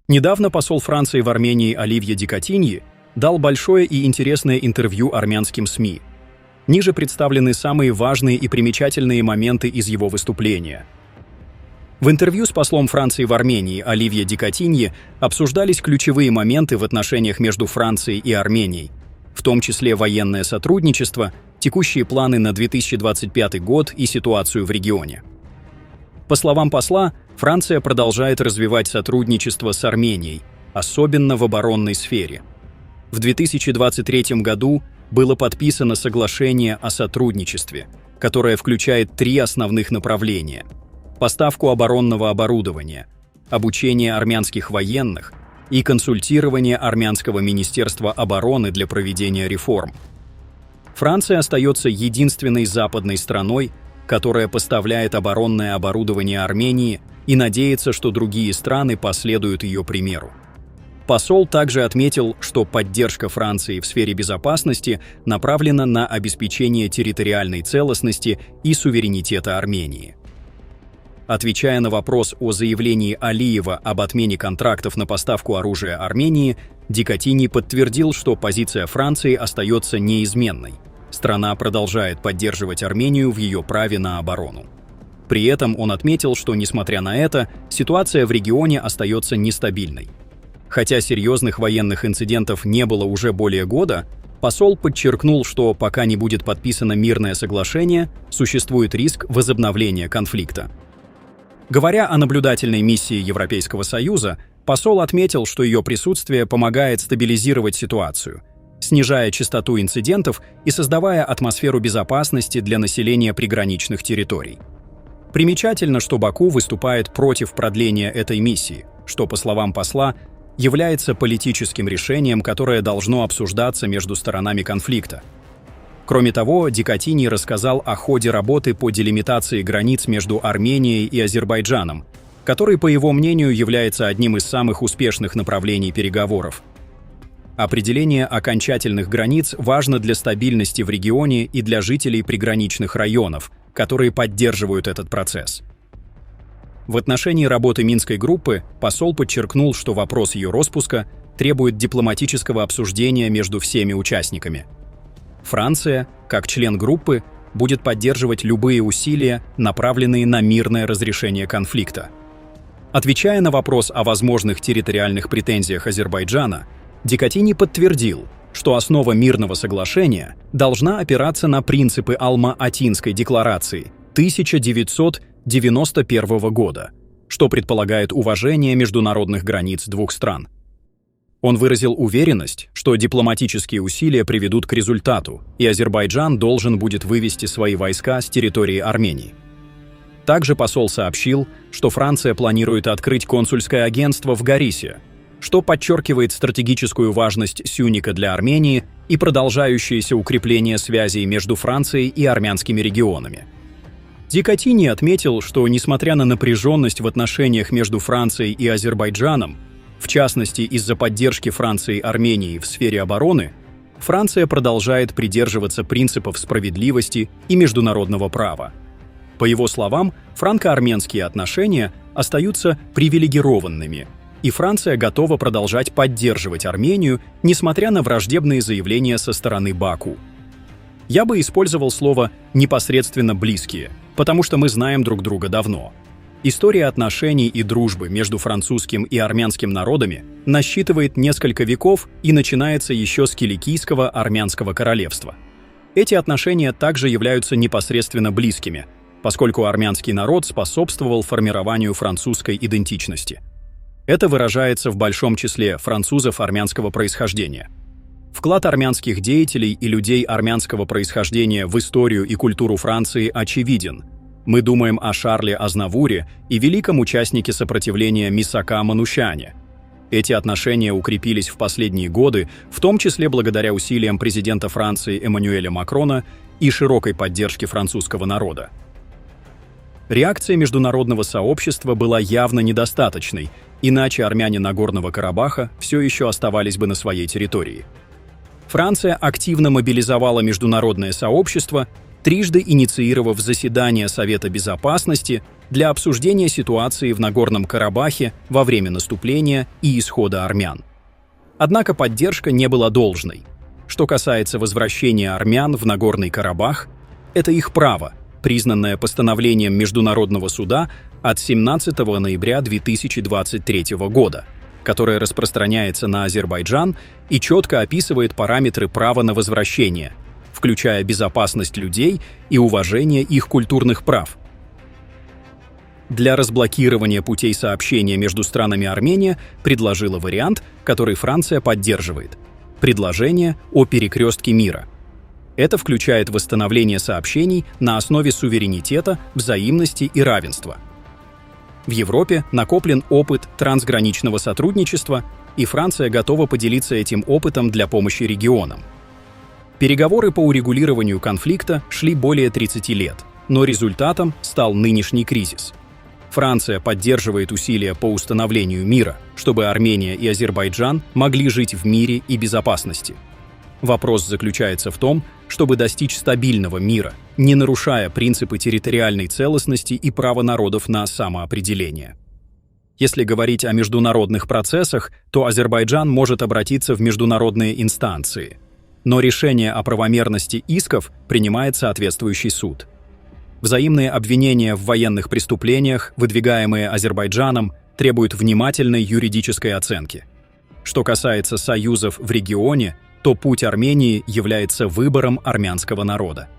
Недавно посол Франции в Армении Оливье Ди Катиньи дал большое и интересное интервью армянским СМИ. Ниже представлены самые важные и примечательные моменты из его выступления. В интервью с послом Франции в Армении Оливье Ди Катиньи обсуждались ключевые моменты в отношениях между Францией и Арменией, в том числе военное сотрудничество, текущие планы на 2025 год и ситуацию в регионе. По словам посла, Франция продолжает развивать сотрудничество с Арменией, особенно в оборонной сфере. В 2023 году было подписано соглашение о сотрудничестве, которое включает 3 основных направления: поставку оборонного оборудования, обучение армянских военных и консультирование армянского министерства обороны для проведения реформ. Франция остается единственной западной страной, которая поставляет оборонное оборудование Армении, и надеется, что другие страны последуют ее примеру. Посол также отметил, что поддержка Франции в сфере безопасности направлена на обеспечение территориальной целостности и суверенитета Армении. Отвечая на вопрос о заявлении Алиева об отмене контрактов на поставку оружия Армении, Ди Катиньи подтвердил, что позиция Франции остается неизменной. Страна продолжает поддерживать Армению в ее праве на оборону. При этом он отметил, что, несмотря на это, ситуация в регионе остается нестабильной. Хотя серьезных военных инцидентов не было уже более года, посол подчеркнул, что пока не будет подписано мирное соглашение, существует риск возобновления конфликта. Говоря о наблюдательной миссии Европейского Союза, посол отметил, что ее присутствие помогает стабилизировать ситуацию, снижая частоту инцидентов и создавая атмосферу безопасности для населения приграничных территорий. Примечательно, что Баку выступает против продления этой миссии, что, по словам посла, является политическим решением, которое должно обсуждаться между сторонами конфликта. Кроме того, Ди Катиньи рассказал о ходе работы по делимитации границ между Арменией и Азербайджаном, который, по его мнению, является одним из самых успешных направлений переговоров. Определение окончательных границ важно для стабильности в регионе и для жителей приграничных районов, которые поддерживают этот процесс. В отношении работы Минской группы посол подчеркнул, что вопрос ее распуска требует дипломатического обсуждения между всеми участниками. Франция, как член группы, будет поддерживать любые усилия, направленные на мирное разрешение конфликта. Отвечая на вопрос о возможных территориальных претензиях Азербайджана, Ди Катиньи подтвердил, что основа мирного соглашения должна опираться на принципы Алма-Атинской декларации 1991 года, что предполагает уважение международных границ двух стран. Он выразил уверенность, что дипломатические усилия приведут к результату, и Азербайджан должен будет вывести свои войска с территории Армении. Также посол сообщил, что Франция планирует открыть консульское агентство в Горисе, что подчеркивает стратегическую важность Сюника для Армении и продолжающееся укрепление связей между Францией и армянскими регионами. Ди Катиньи отметил, что, несмотря на напряженность в отношениях между Францией и Азербайджаном, в частности из-за поддержки Франции Армении в сфере обороны, Франция продолжает придерживаться принципов справедливости и международного права. По его словам, франко-армянские отношения остаются привилегированными, и Франция готова продолжать поддерживать Армению, несмотря на враждебные заявления со стороны Баку. Я бы использовал слово «непосредственно близкие», потому что мы знаем друг друга давно. История отношений и дружбы между французским и армянским народами насчитывает несколько веков и начинается еще с Киликийского армянского королевства. Эти отношения также являются непосредственно близкими, поскольку армянский народ способствовал формированию французской идентичности. Это выражается в большом числе французов армянского происхождения. Вклад армянских деятелей и людей армянского происхождения в историю и культуру Франции очевиден. Мы думаем о Шарле Азнавуре и великом участнике сопротивления Мисака Манушяне. Эти отношения укрепились в последние годы, в том числе благодаря усилиям президента Франции Эммануэля Макрона и широкой поддержке французского народа. Реакция международного сообщества была явно недостаточной, иначе армяне Нагорного Карабаха все еще оставались бы на своей территории. Франция активно мобилизовала международное сообщество, трижды инициировав заседания Совета Безопасности для обсуждения ситуации в Нагорном Карабахе во время наступления и исхода армян. Однако поддержка не была должной. Что касается возвращения армян в Нагорный Карабах, это их право, признанное постановлением Международного суда от 17 ноября 2023 года, которое распространяется на Азербайджан и четко описывает параметры права на возвращение, включая безопасность людей и уважение их культурных прав. Для разблокирования путей сообщения между странами Армения предложила вариант, который Франция поддерживает – предложение о перекрестке мира. Это включает восстановление сообщений на основе суверенитета, взаимности и равенства. В Европе накоплен опыт трансграничного сотрудничества, и Франция готова поделиться этим опытом для помощи регионам. Переговоры по урегулированию конфликта шли более 30 лет, но результатом стал нынешний кризис. Франция поддерживает усилия по установлению мира, чтобы Армения и Азербайджан могли жить в мире и безопасности. Вопрос заключается в том, чтобы достичь стабильного мира, не нарушая принципы территориальной целостности и права народов на самоопределение. Если говорить о международных процессах, то Азербайджан может обратиться в международные инстанции. Но решение о правомерности исков принимает соответствующий суд. Взаимные обвинения в военных преступлениях, выдвигаемые Азербайджаном, требуют внимательной юридической оценки. Что касается союзов в регионе, то путь Армении является выбором армянского народа.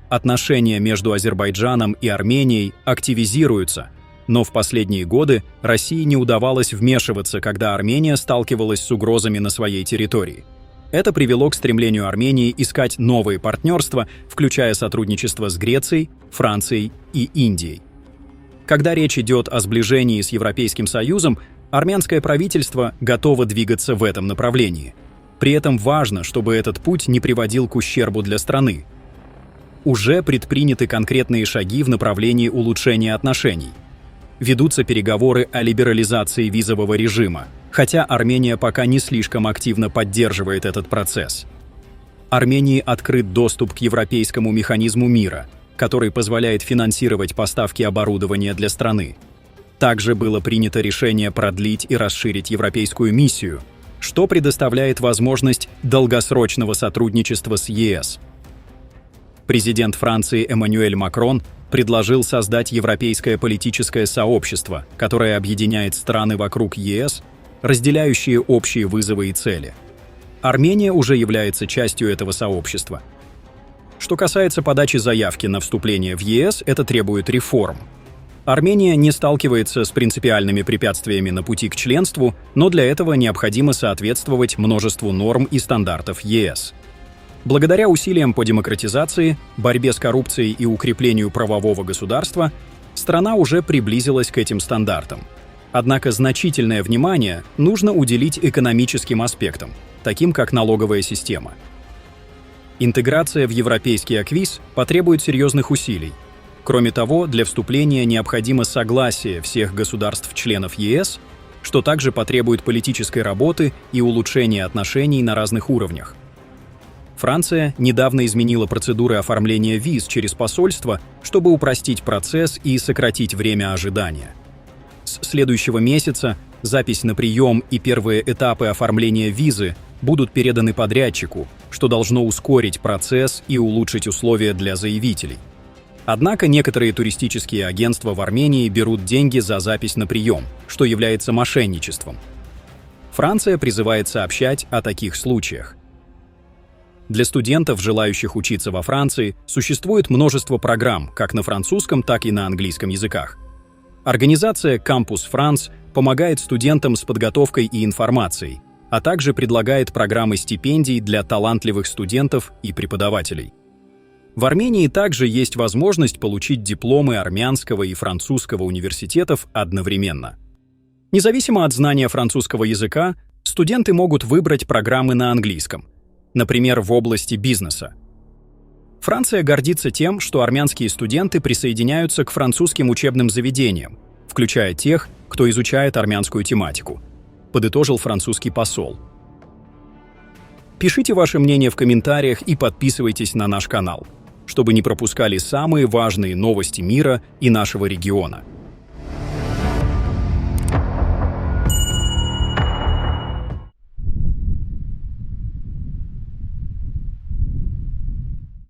Отношения между Азербайджаном и Арменией активизируются, но в последние годы России не удавалось вмешиваться, когда Армения сталкивалась с угрозами на своей территории. Это привело к стремлению Армении искать новые партнерства, включая сотрудничество с Грецией, Францией и Индией. Когда речь идет о сближении с Европейским Союзом, армянское правительство готово двигаться в этом направлении. При этом важно, чтобы этот путь не приводил к ущербу для страны. Уже предприняты конкретные шаги в направлении улучшения отношений. Ведутся переговоры о либерализации визового режима, хотя Армения пока не слишком активно поддерживает этот процесс. Армении открыт доступ к европейскому механизму мира, который позволяет финансировать поставки оборудования для страны. Также было принято решение продлить и расширить европейскую миссию, что предоставляет возможность долгосрочного сотрудничества с ЕС. Президент Франции Эммануэль Макрон предложил создать европейское политическое сообщество, которое объединяет страны вокруг ЕС, разделяющие общие вызовы и цели. Армения уже является частью этого сообщества. Что касается подачи заявки на вступление в ЕС, это требует реформ. Армения не сталкивается с принципиальными препятствиями на пути к членству, но для этого необходимо соответствовать множеству норм и стандартов ЕС. Благодаря усилиям по демократизации, борьбе с коррупцией и укреплению правового государства, страна уже приблизилась к этим стандартам. Однако значительное внимание нужно уделить экономическим аспектам, таким как налоговая система. Интеграция в европейский аквиз потребует серьезных усилий. Кроме того, для вступления необходимо согласие всех государств-членов ЕС, что также потребует политической работы и улучшения отношений на разных уровнях. Франция недавно изменила процедуры оформления виз через посольство, чтобы упростить процесс и сократить время ожидания. С следующего месяца запись на прием и первые этапы оформления визы будут переданы подрядчику, что должно ускорить процесс и улучшить условия для заявителей. Однако некоторые туристические агентства в Армении берут деньги за запись на прием, что является мошенничеством. Франция призывает сообщать о таких случаях. Для студентов, желающих учиться во Франции, существует множество программ, как на французском, так и на английском языках. Организация Campus France помогает студентам с подготовкой и информацией, а также предлагает программы стипендий для талантливых студентов и преподавателей. В Армении также есть возможность получить дипломы армянского и французского университетов одновременно. Независимо от знания французского языка, студенты могут выбрать программы на английском, например, в области бизнеса. Франция гордится тем, что армянские студенты присоединяются к французским учебным заведениям, включая тех, кто изучает армянскую тематику, подытожил французский посол. Пишите ваше мнение в комментариях и подписывайтесь на наш канал. чтобы не пропускали самые важные новости мира и нашего региона.